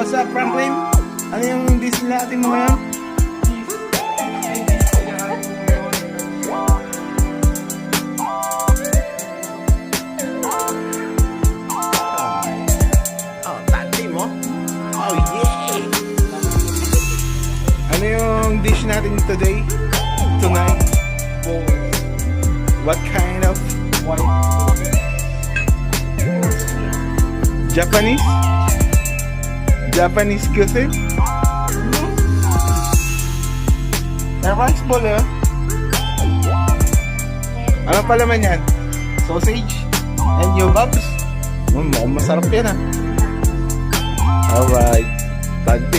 What's up, Franklin? Ano yung dish natin mo ngayon? Oh, tati mo? Oh, yeah! Ano yung dish natin today? Tonight? What kind of Japanese? Japanese cuisine? May rice ball eh. Ano pala man yan? Sausage? And yung bobs? Mukhang masarap yan ah. Alright. Tagpi.